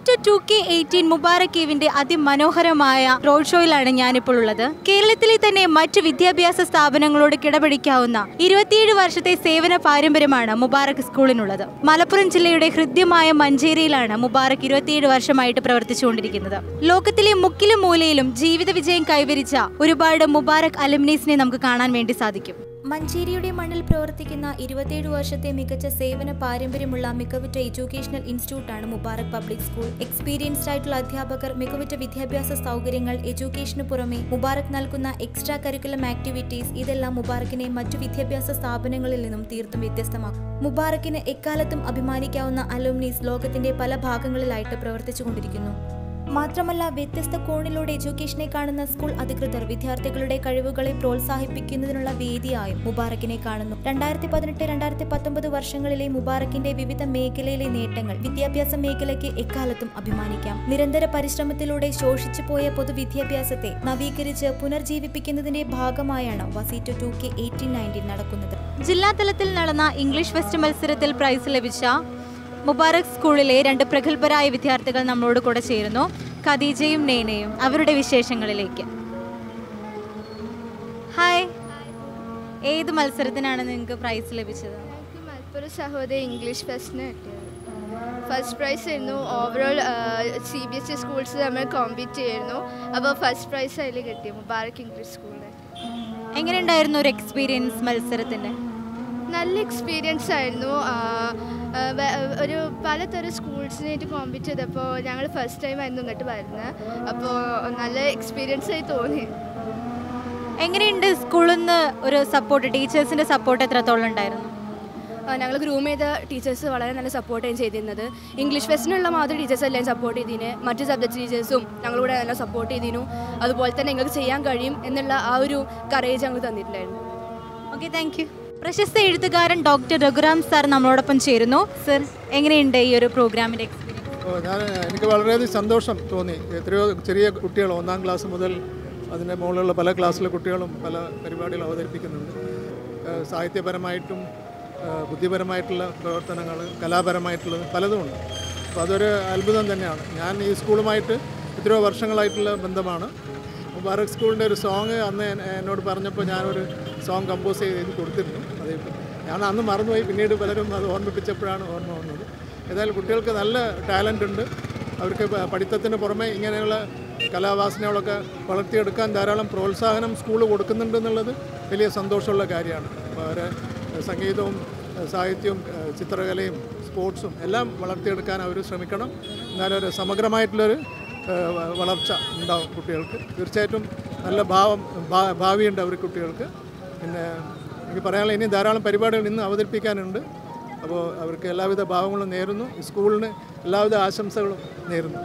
വസീറ്റോ 2K18 Mubarak ഈവിന്റെ അതിമനോഹരമായ road ഷോയിലാണ് ഞാനിപ്പോൾ ഉള്ളത്. കേരളത്തിലെ തന്നെ മറ്റു വിദ്യാഭ്യാസ സ്ഥാപനങ്ങളോട് കിടപിടിക്കാവുന്ന 27 വർഷത്തെ സേവന പാരമ്പര്യമാണ് മുബാറക് സ്കൂളിനുള്ളത്. മലപ്പുറം ജില്ലയുടെ ഹൃദ്യമായ മഞ്ചേരിയിലാണ് മുബാറക് 27 വർഷമായിട്ട് പ്രവർത്തിച്ചുകൊണ്ടിരിക്കുന്നത്. ലോകത്തിലെ മുക്കിലും മൂലയിലും ജീവിത വിജയം കൈവരിച്ച ഒരുപാട് മുബാറക് അലുമിനീസിനെ നമുക്ക് കാണാൻ വേണ്ടി സാധിക്കും. മഞ്ചേരിയുടെ മണ്ണിൽ പ്രവർത്തിക്കുന്ന 27 വർഷത്തെ മികച്ച സേവന പാരമ്പര്യമുള്ള മികവുറ്റ എഡ്യൂക്കേഷണൽ ഇൻസ്റ്റിറ്റ്യൂട്ടാണ് മുബാറക് പബ്ലിക് സ്കൂൾ. എക്സ്പീരിയൻസ്ഡ് ആയിട്ടുള്ള അധ്യാപകർ, മികവുറ്റ വിദ്യാഭ്യാസ സൗകര്യങ്ങൾ, എഡ്യൂക്കേഷന് പുറമെ മുബാറക് നൽകുന്ന എക്സ്ട്രാ കരിക്കുലം ആക്ടിവിറ്റീസ് ഇതെല്ലാം മുബാറക്കിനെ മറ്റു വിദ്യാഭ്യാസ സ്ഥാപനങ്ങളിൽ നിന്നും തീർത്തും വ്യത്യസ്തമാക്കും. മുബാറക്കിന് എക്കാലത്തും അഭിമാനിക്കാവുന്ന അലുമിനീസ് ലോകത്തിന്റെ പല ഭാഗങ്ങളിലായിട്ട് പ്രവർത്തിച്ചുകൊണ്ടിരിക്കുന്നു. മാത്രമല്ല, വ്യത്യസ്ത കോണിലൂടെ എഡ്യൂക്കേഷനെ കാണുന്ന സ്കൂൾ അധികൃതർ വിദ്യാർത്ഥികളുടെ കഴിവുകളെ പ്രോത്സാഹിപ്പിക്കുന്നതിനുള്ള വേദിയായും മുബാറക്കിനെ കാണുന്നു. 2018-2019 വർഷങ്ങളിലെ മുബാറക്കിന്റെ വിവിധ മേഖലയിലെ നേട്ടങ്ങൾ വിദ്യാഭ്യാസ മേഖലയ്ക്ക് എക്കാലത്തും അഭിമാനിക്കാം. നിരന്തര പരിശ്രമത്തിലൂടെ ശോഷിച്ചു പോയ പൊതുവിദ്യാഭ്യാസത്തെ നവീകരിച്ച് പുനർജീവിപ്പിക്കുന്നതിന്റെ ഭാഗമായാണ് വസീറ്റോ 2K18 നടക്കുന്നത്. ജില്ലാതലത്തിൽ നടന്ന ഇംഗ്ലീഷ് ഫെസ്റ്റ് മത്സരത്തിൽ പ്രൈസ് ലഭിച്ച മുബാറക് സ്കൂളിലെ 2 പ്രഗത്ഭരായ വിദ്യാർത്ഥികൾ നമ്മളോട് കൂടെ ചേരുന്നു. ഖദീജയും നേനയും. അവരുടെ വിശേഷങ്ങളിലേക്ക്. ഹായ്, ഏത് മത്സരത്തിനാണ് നിങ്ങൾക്ക് പ്രൈസ് ലഭിച്ചത്? മലപ്പുറം സഹോദയ ഇംഗ്ലീഷ് ഫെസ്റ്റിന് കിട്ടിയത്. ഫസ്റ്റ് പ്രൈസ് ആയിരുന്നു. ഓവറോൾ CBSE സ്കൂൾസ് നമ്മൾ കോമ്പീറ്റ് ചെയ്യായിരുന്നു. അപ്പോൾ ഫസ്റ്റ് പ്രൈസ് അതിൽ കിട്ടി, മുബാറക് ഇംഗ്ലീഷ് സ്കൂളിൽ. എങ്ങനെയുണ്ടായിരുന്നു ഒരു എക്സ്പീരിയൻസ് മത്സരത്തിൻ്റെ? നല്ല എക്സ്പീരിയൻസ് ആയിരുന്നു. ഒരു പലതരം സ്കൂൾസിനായിട്ട് കോമ്പീറ്റ് ചെയ്തപ്പോൾ ഞങ്ങൾ ഫസ്റ്റ് ടൈം ആയിരുന്നു ഇങ്ങോട്ട് വരുന്നത്. അപ്പോൾ നല്ല എക്സ്പീരിയൻസ് ആയി തോന്നി. എങ്ങനെയുണ്ട് സ്കൂളിൽ നിന്ന് ഒരു സപ്പോർട്ട്, ടീച്ചേഴ്സിൻ്റെ സപ്പോർട്ട് എത്രത്തോളം ഉണ്ടായിരുന്നു? ഞങ്ങൾ ഗ്രൂം ചെയ്ത ടീച്ചേഴ്സ് വളരെ നല്ല സപ്പോർട്ടാണ് ചെയ്തിരുന്നത്. ഇംഗ്ലീഷ് ഫെസ്റ്റിനുള്ള മാത്രം ടീച്ചേഴ്സ് എല്ലാം സപ്പോർട്ട് ചെയ്തിന്. മറ്റ് സബ്ജക്ട് ടീച്ചേഴ്സും ഞങ്ങളിവിടെ നല്ല സപ്പോർട്ട് ചെയ്തിരുന്നു. അതുപോലെ തന്നെ നിങ്ങൾക്ക് ചെയ്യാൻ കഴിയും എന്നുള്ള ആ ഒരു കറേജ് ഞങ്ങൾ തന്നിട്ടുണ്ടായിരുന്നു. Okay, thank you. പ്രശസ്ത എഴുത്തുകാരൻ ഡോക്ടർ രഘുറാം സാർ നമ്മളോടൊപ്പം ചേരുന്നു. സർ, എങ്ങനെയുണ്ട് ഈ ഒരു പ്രോഗ്രാമിൻ്റെ എക്സ്പീരിയൻസ്? എനിക്ക് വളരെയധികം സന്തോഷം തോന്നി. എത്രയോ ചെറിയ കുട്ടികൾ 1ാം ക്ലാസ് മുതൽ അതിൻ്റെ മുകളിലുള്ള പല ക്ലാസ്സിലെ കുട്ടികളും പല പരിപാടികൾ അവതരിപ്പിക്കുന്നുണ്ട്. സാഹിത്യപരമായിട്ടും ബുദ്ധിപരമായിട്ടുള്ള പ്രവർത്തനങ്ങൾ, കലാപരമായിട്ടുള്ളത് പലതുമുണ്ട്. അപ്പോൾ അതൊരു അത്ഭുതം തന്നെയാണ്. ഞാൻ ഈ സ്കൂളുമായിട്ട് എത്രയോ വർഷങ്ങളായിട്ടുള്ള ബന്ധമാണ്. മുബാറക് സ്കൂളിൻ്റെ ഒരു സോങ് അന്ന് എന്നോട് പറഞ്ഞപ്പോൾ ഞാനൊരു സോങ് കമ്പോസ് ചെയ്ത് കൊടുത്തിരുന്നു. അത് ഞാൻ അന്ന് മറന്നുപോയി. പിന്നീട് പലരും അത് ഓർമ്മിപ്പിച്ചപ്പോഴാണ് ഓർമ്മ വന്നത്. ഏതായാലും കുട്ടികൾക്ക് നല്ല ടാലൻ്റ് ഉണ്ട്. അവർക്ക് പഠിത്തത്തിന് പുറമെ ഇങ്ങനെയുള്ള കലാവാസനകളൊക്കെ വളർത്തിയെടുക്കാൻ ധാരാളം പ്രോത്സാഹനം സ്കൂൾ കൊടുക്കുന്നുണ്ടെന്നുള്ളത് വലിയ സന്തോഷമുള്ള കാര്യമാണ്. അപ്പോൾ അവരെ സംഗീതവും സാഹിത്യവും ചിത്രകലയും സ്പോർട്സും എല്ലാം വളർത്തിയെടുക്കാൻ അവർ ശ്രമിക്കണം. എന്നാലും ഒരു സമഗ്രമായിട്ടുള്ളൊരു വളർച്ച ഉണ്ടാവും കുട്ടികൾക്ക്. തീർച്ചയായിട്ടും നല്ല ഭാവിയുണ്ട് അവർ കുട്ടികൾക്ക്. പിന്നെ എനിക്ക് പറയാനുള്ള ഇനി ധാരാളം പരിപാടികൾ ഇന്ന് അവതരിപ്പിക്കാനുണ്ട്. അപ്പോൾ അവർക്ക് എല്ലാവിധ ഭാവങ്ങളും നേരുന്നു. സ്കൂളിന് എല്ലാവിധ ആശംസകളും നേരുന്നു.